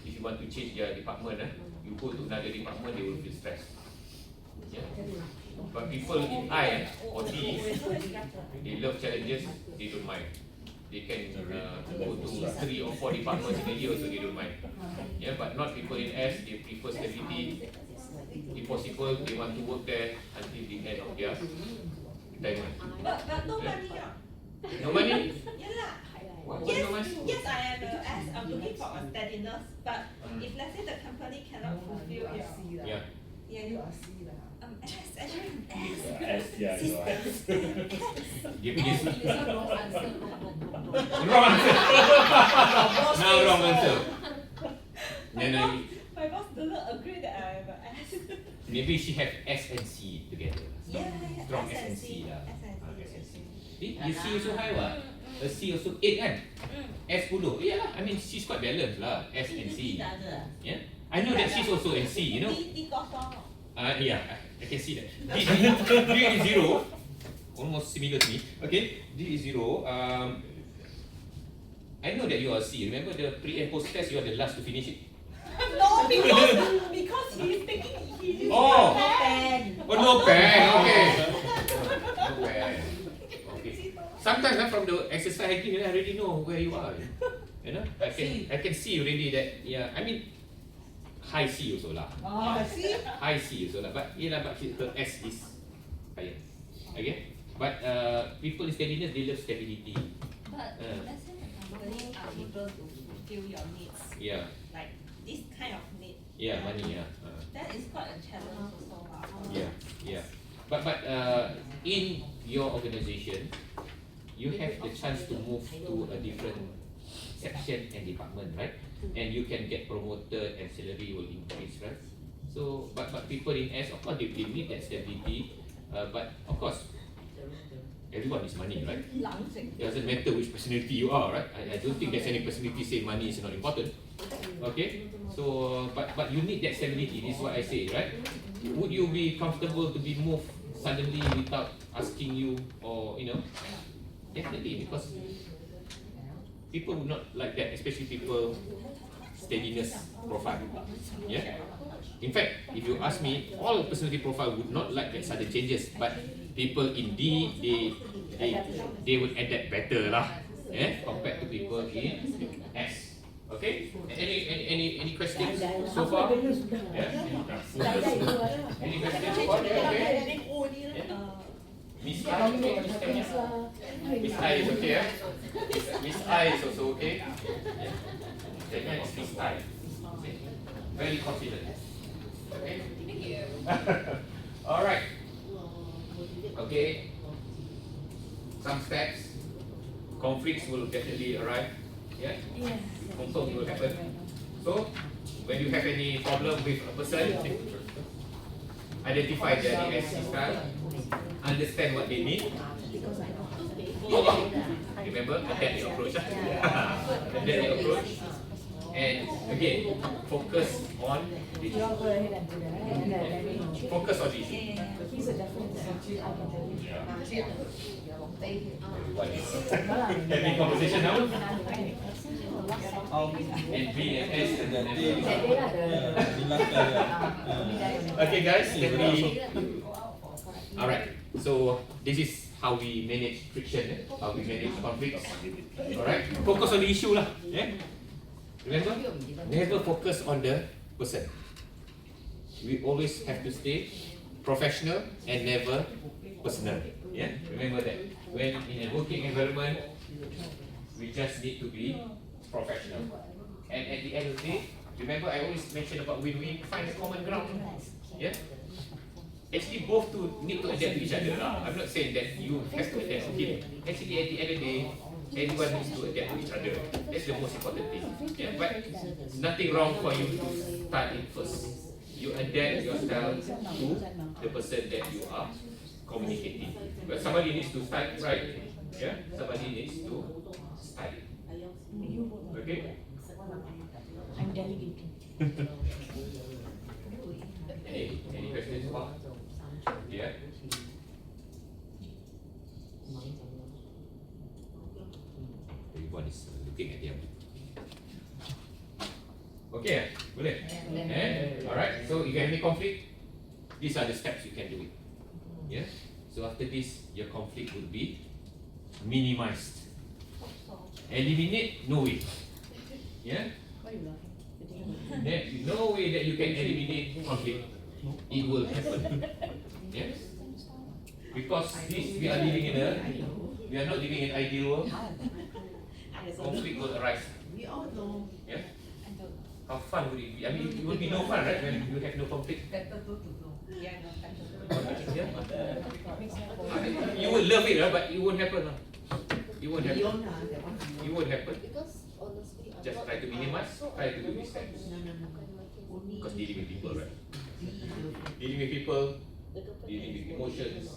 If you want to change their department, you go to another department, they will feel stressed. Yeah. But people in I or D, they love challenges, they don't mind. They can go to 3 or 4 departments in a year, so they don't mind. Yeah, but not people in S, they prefer stability. If possible, they want to work there until the end of their retirement. But no money. No money? Yeah lah. What, Yes, no money? yes, I am I'm looking for a steadiness. But if let's say the company cannot fulfill its Yeah. S, actually S. S, yeah, you know, S. Give No, this. this one wrong answer. No. Wrong answer. Now wrong answer. Then My boss doesn't agree that I am a S. maybe she have S and C together. Yeah, Strong S and S&C C. lah. S&C. See, you C also high what? A C also 8 kan? S 10. Yeah lah, I mean she's quite balanced lah. S and C. Yeah. I know that she's also in C, D kosong. Yeah, I can see that. D is 0. Almost similar to me. Okay, D is 0. I know that you are C. Remember the pre and post test, you are the last to finish it. No, because he's taking his Oh. pen. Oh, no pen. Okay. No pen. Okay. Sometimes from the exercise I give, I already know where you are. I can see already that. Yeah, I mean high C also lah. See? High C also lah. But but her S is higher. Okay. But people in steadiness, they love stability. But let's say the company are able to fulfill your needs, Yeah. like this kind of need, Yeah, money. Yeah. that is quite a challenge also. Yeah. Yeah. But in your organization, you have the chance to move to a different section and department, right? And you can get promoted and salary will increase, right? So, but people in S, of course, they need that stability. But of course, everyone is money, right? It doesn't matter which personality you are, right? I don't think there's any personality say money is not important. Okay? So, but you need that stability. This is what I say, right? Would you be comfortable to be moved suddenly without asking you, or definitely, because people would not like that, especially people steadiness profile. Yeah. In fact, if you ask me, all personality profile would not like that sudden changes, but people in D, they would adapt better lah, compared to people in S. Okay? Any questions so far? Yeah? Any questions so far? Okay? Miss I, okay? Miss I is okay, eh? Miss I is also okay. The next Miss I. Very confident. Okay? Thank you. Alright. Okay. Some steps. Conflicts will definitely arrive. Yeah? Yes. Conflict will happen. So, when you have any problem with a person, identify their DSC style, understand what they need. Remember, adapt your approach. Adapt your approach. And again, focus on the issue. Focus on the issue. Everyone is having conversation now. And B and S and then okay guys, can we... Alright, so this is how we manage friction, how we manage conflicts. Alright, focus on the issue lah. Yeah? Remember, never focus on the person. We always have to stay professional and never personal. Yeah, remember that. When in a working environment, we just need to be professional. And at the end of the day, remember I always mention about win-win, find a common ground. Yeah. Actually, both two need to adapt to each other. I'm not saying that you have to adapt to him. Actually, at the end of the day, everyone needs to adapt to each other. That's the most important thing. Yeah, but nothing wrong for you to start it first. You adapt yourself to the person that you are communicating. But somebody needs to start right. Yeah, somebody needs to start it. Okay. I'm delegating. Any questions? Yeah. Everyone is looking at them. Okay, boleh? Alright, so if you have any conflict, these are the steps you can do it. Yeah? So after this, your conflict will be minimized. Eliminate, no way. Yeah? No way that you can eliminate conflict. It will happen. Yes? Because this, we are not living in an ideal world. Conflict will arise. We all know. Yeah? How fun would it be? I mean, it would be no fun, right? When you have no conflict. Better to know. Yeah? You would love it, but it won't happen. It won't happen. It won't happen. Just try to minimize, try to do these steps. Because dealing with people, right? Dealing with people, dealing with emotions,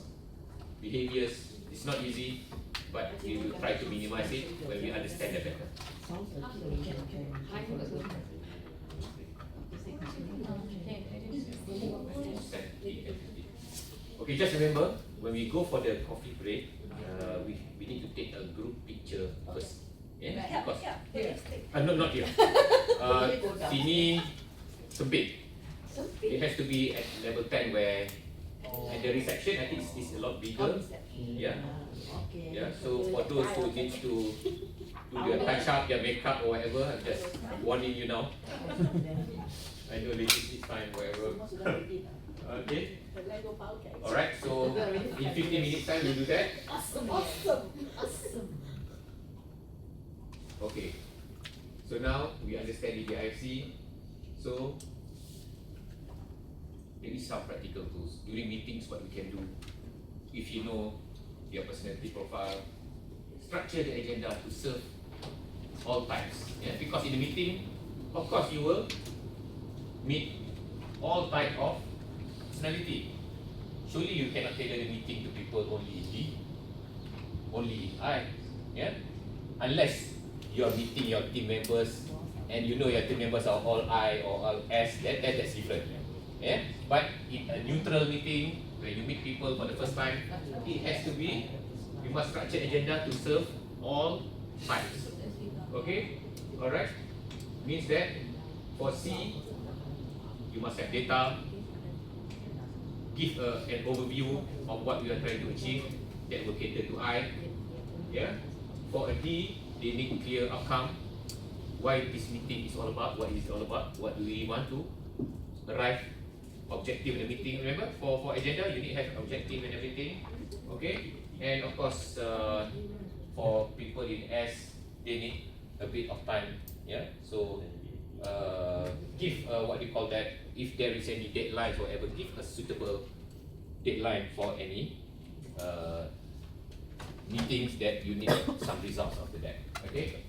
behaviors, it's not easy, but we will try to minimize it when we understand it better. Okay, just remember, when we go for the coffee break, we need to take a group picture first. Yeah, because no, not here. Sini sempit. It has to be at level 10 where at the reception I think it's a lot bigger. Yeah. Yeah. So for those who need to do their touch up, their makeup or whatever, I'm just warning you now. I know ladies it's fine, whatever. Okay. Alright, so in 15 minutes time we'll do that. Awesome. Okay. So now we understand the DIFC. So there is some practical tools. During meetings, what we can do, if you know your personality profile, structure the agenda to serve all types. Yeah? Because in the meeting, of course, you will meet all type of personality. Surely you cannot tailor the meeting to people only I. Yeah? Unless you are meeting your team members and you know your team members are all I or all S, that's different. Yeah? But in a neutral meeting, where you meet people for the first time, it has to be, you must structure agenda to serve all types. Okay? Alright? Means that for C, you must have data, give an overview of what we are trying to achieve, that will cater to I. Yeah? For a D, they need clear outcome. why this meeting is all about, what is it all about, what do we want to arrive, objective in the meeting. Remember, for agenda, you need to have objective and everything. Okay, and of course, for people in S, they need a bit of time. Yeah, so give what do you call that? If there is any deadlines or whatever, give a suitable deadline for any meetings that you need some results after that. Okay.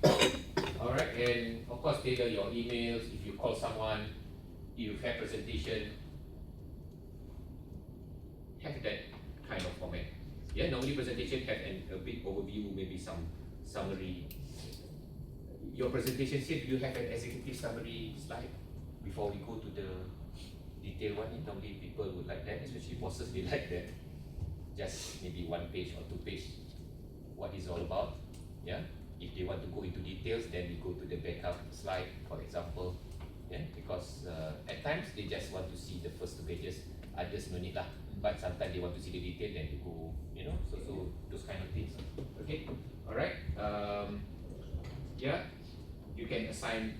All right, and of course, tailor your emails. If you call someone, you have presentation, have that kind of format. Yeah, normally presentation have a big overview, maybe some summary. Your presentation here, you have an executive summary slide before we go to the detailed one. Normally people would like that, especially bosses, they like that. Just maybe 1 page or 2 page, what is all about. Yeah. If they want to go into details, then we go to the backup slide, for example. Yeah, because at times they just want to see the first 2 pages. Others no need lah. But sometimes they want to see the detail, then they go, you know. So those kind of things. Okay. All right. Yeah. You can assign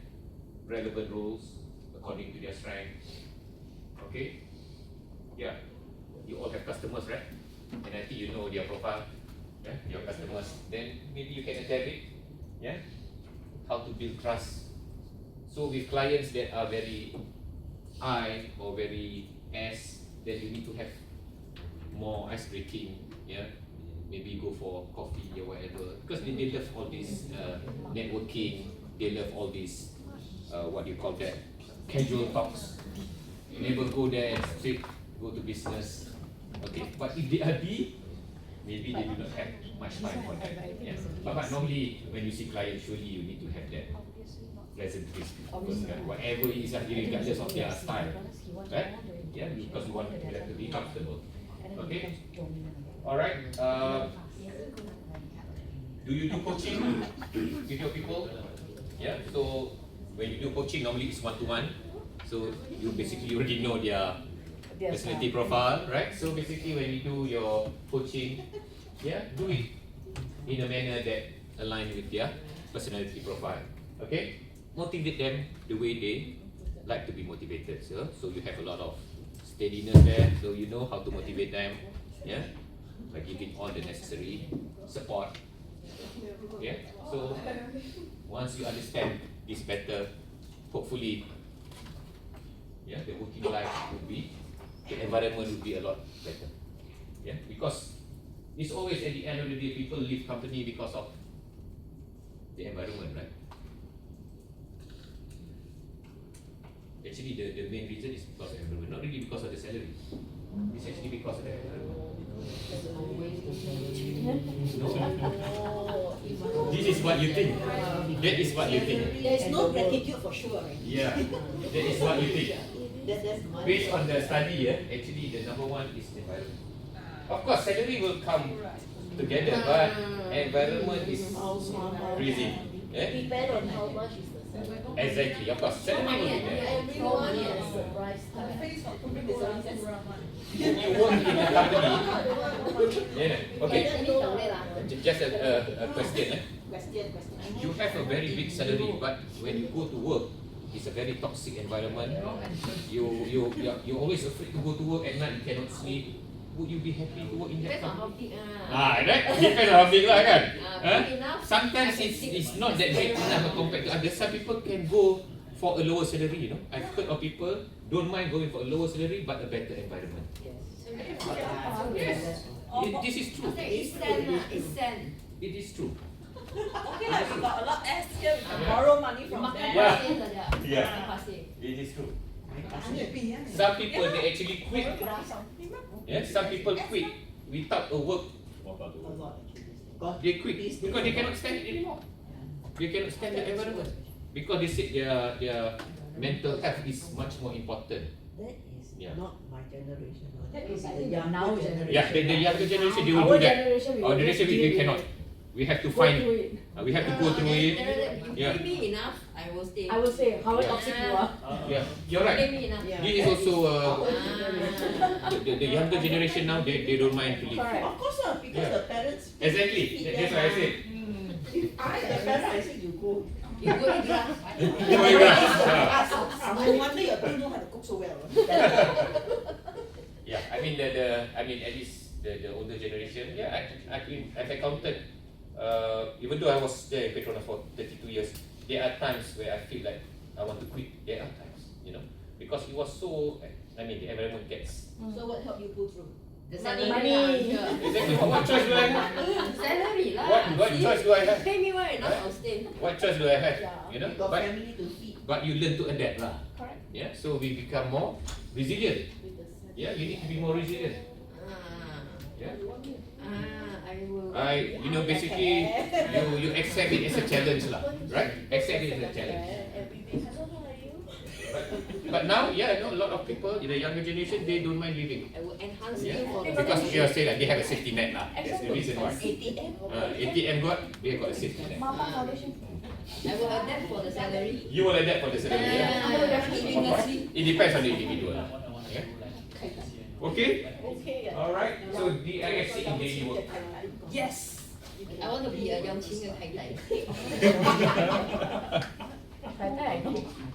relevant roles according to their strength. Okay. Yeah. You all have customers, right? And I think you know their profile. Yeah, your customers. Then maybe you can adapt it. Yeah. How to build trust. So with clients that are very I or very S, then you need to have more ice breaking. Yeah. Maybe go for coffee or whatever. Because they love all this networking. They love all this what do you call that? Casual talks. Never go there and straight go to business. Okay. But if they are D, maybe they do not have much time for that. Yeah. But normally when you see clients, surely you need to have that pleasantries. Because whatever it is, regardless of their style, right? Yeah, because you want them to be comfortable. Okay. All right. Do you do coaching with your people? Yeah. So when you do coaching, normally it's 1-to-1. So you basically already know their personality profile, right? So basically when you do your coaching, yeah, do it in a manner that aligns with their personality profile. Okay? Motivate them the way they like to be motivated. So you have a lot of steadiness there, so you know how to motivate them, yeah, by giving all the necessary support. Yeah. So once you understand this better, hopefully, yeah, the working life will be, the environment will be a lot better. Yeah, because it's always at the end of the day, people leave company because of the environment, right? Actually, the main reason is because of the environment, not really because of the salary. It's actually because of the environment. No. This is what you think. That is what you think. There is no gratitude for sure. Right? Yeah, that is what you think. That's my Based on the study, actually the number one is environment. Of course, salary will come together, but environment is crazy. Yeah? Depend on how much is the salary. Exactly, of course, salary will be there. Everyone has a price tag. When you work in a company, yeah, okay, just a question. question. You have a very big salary, but when you go to work, it's a very toxic environment. You always afraid to go to work at night. You cannot sleep. Would you be happy to work in that Depends on company? how big Right? Depends on how big lah kan. big enough. Sometimes it's not that big enough compared to others. Some people can go for a lower salary. You know, I've heard of people don't mind going for a lower salary but a better environment. Yes, this is true. It's cent. It is true. Okay lah, we got a lot S here, we can borrow money from Makan them. pasir saja. Yeah. Makan pasir. It is true. Some people they actually quit. Yeah, some people quit without a work. A lot actually. They quit because they cannot stand it anymore. They cannot stand the environment because they said their mental health is much more important. That is Yeah. not my generation. That is, I the think, the younger now generation. Yeah, the younger generation they will Our do that. generation, we Our will generation just we deal cannot. with it. We have to Go find. through it. We have to go through it. You Yeah. pay me enough, I will stay. I would say, how Yeah. toxic you are. Yeah, you're Pay right. me enough. Yeah. This is also Ah. the younger generation now. They don't mind to leave. Correct. Of course, because Yeah. the parents. Exactly. feed That's them, what I said. If I, the parent, I say you go. You go eat grass. No wonder your two know how to cook so well. Yeah, I mean I mean at least the older generation. Yeah, I've encountered. Even though I was there in Petronas for 32 years, there are times where I feel like I want to quit. There are times, you know, because it was so. I mean, the environment gets. So what helped you pull through? The salary Money. lah, sure. Exactly. What choice do I have? Salary lah. What See? choice do I have? Pay me well enough, I'll stay. What choice do I have? You know, You got but family to feed. you learn to adapt lah. Correct. Yeah, so we become more resilient. Yeah, you need to be more resilient. Yeah. I will. You know, basically, you accept it as a challenge lah, right? Accept it as a challenge. But now, yeah, I know a lot of people in the younger generation, they don't mind leaving. I will enhance Yeah, you for the because you say like they have a safety net lah. That's the reason why. ATM. ATM they got a safety net. I will adapt for the salary. You will adapt for the salary. Yeah? It depends on the individual. Yeah? Okay. Okay. Alright. So DIFC in daily work. Yes. I want to be a Yao Qing and Tai Tai.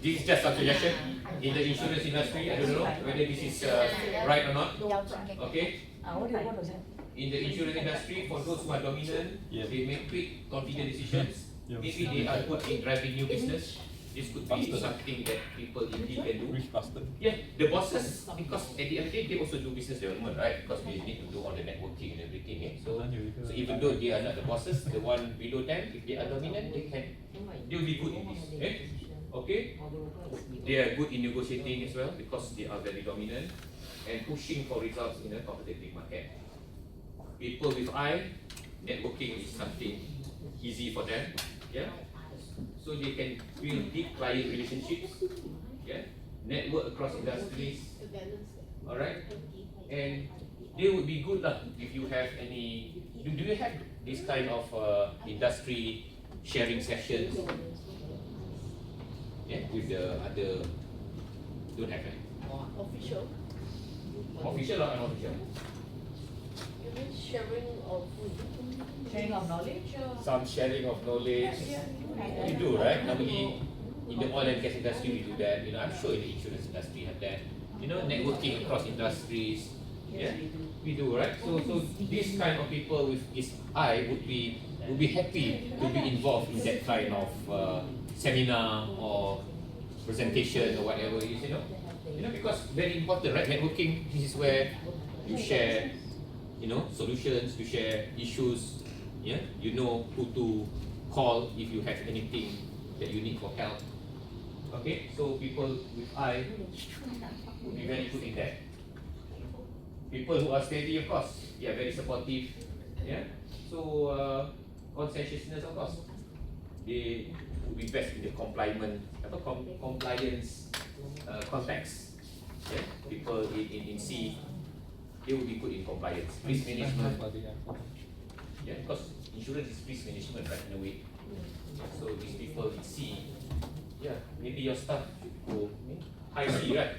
This is just a suggestion in the insurance industry. I don't know whether this is right or not. Okay. In the insurance industry, for those who are dominant, they make quick, confident decisions. Maybe they are good in driving new business. This could be something that people indeed can do. Yeah, the bosses, because at the end of the day, they also do business development, right? Because they need to do all the networking and everything. Yeah? So even though they are not the bosses, the one below them, if they are dominant, they'll be good in this. Eh? Okay? They are good in negotiating as well because they are very dominant and pushing for results in a competitive market. People with eye, networking is something easy for them. Yeah? So they can build deep client relationships, yeah, network across industries, all right, and they would be good lah if you have any. Do you have this kind of industry sharing sessions? Yeah, with the other. Don't have any. Official. Official or unofficial? You mean sharing of food? Sharing of knowledge. Some sharing of knowledge. We do, right? Normally in the oil and gas industry we do that. You know, I'm sure in the insurance industry have that. You know, networking across industries. Yeah, we do, right? So this kind of people with this eye would be happy to be involved in that kind of seminar or presentation or whatever it is. You know, because very important, right? Networking. This is where you share, you know, solutions. You share issues. Yeah, you know who to call if you have anything that you need for help. Okay, so people with eye would be very good in that. People who are steady, of course, they are very supportive. Yeah, so conscientiousness, of course, they would be best in the compliance context. Yeah, people in C, they would be good in compliance, risk management. Yeah, because insurance is risk management, right, in a way. So these people in C, yeah, maybe your staff should go high C, right?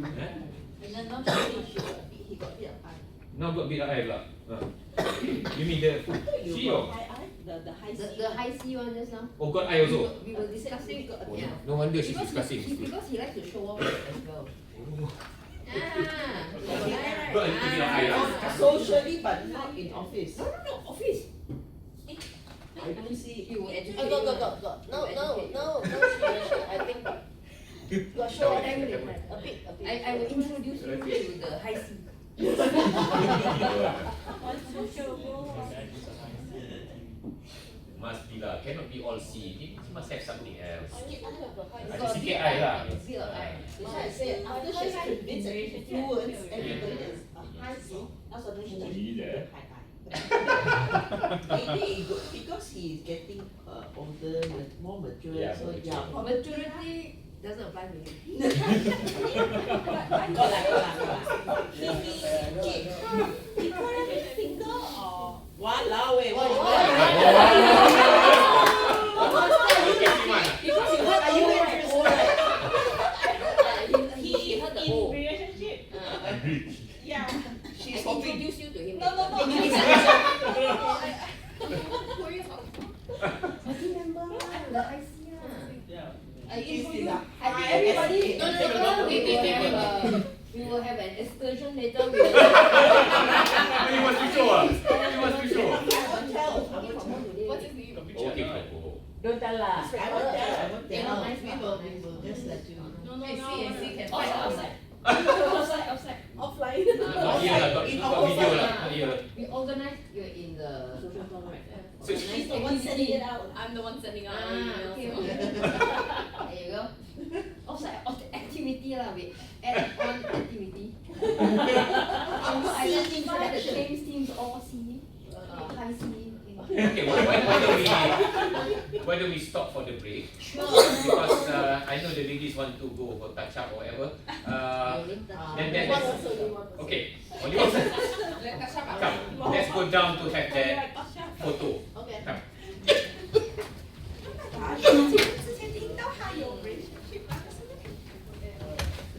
Yeah? And then now he got a bit of eye. Now got bit of eye lah. You mean the You C got or? high eye? The high C. The high C one just now. Oh, got eye also. We were discussing. Oh, Yeah. no wonder she's Because discussing. because he likes to show off as well. Got a little bit of eye lah. Socially, but not in office. No, office. I don't see. You will educate. Got. No, situation. I think got show a bit. I will introduce you to the high C. Must be lah, cannot be all C. It must have something else. Got Ada CKI lah. Bit of eye. That's why I said after she's convinced and influenced everybody is a high C. Now suddenly she's like high eye. Maybe good because he is getting older, more mature. Yeah, so more mature. yeah. Maturity doesn't apply to me. Got lah. Walao eh, what is that? Because you heard Are you the interested? he heard the O. Relationship. Yeah. She's I hoping. introduce you to him. No. Who are you talking about? I remember lah, the high C lah. Jangan lah. I won't tell. I won't You're tell. not nice, We will just let you know. No, no, I no. see, I see, can Outside, find outside. Outside. Offline. Not here lah, got video lah, not here. We organize, you're in the social form, right? So She's the one sending it out. I'm the one sending out Ah, emails. okay, okay. There you go. Offside of the activity lah, we add on activity. And you identify the teams, all C, high C. Okay, why don't we stop for the break? Sure. Because I know the ladies want to go for touch up or whatever. Then What let's, also do you want? okay, Oliver, come, let's go down to have that photo. Okay. Come. 之前听到他有 relationship 啊，可是那个，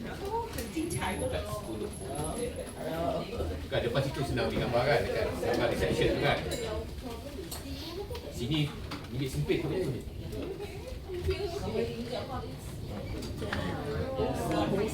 然后很精彩的。 Kat depan situ senang digambar kan, dekat gambar reception tu kan. Sini bilik sempit tu ni. Always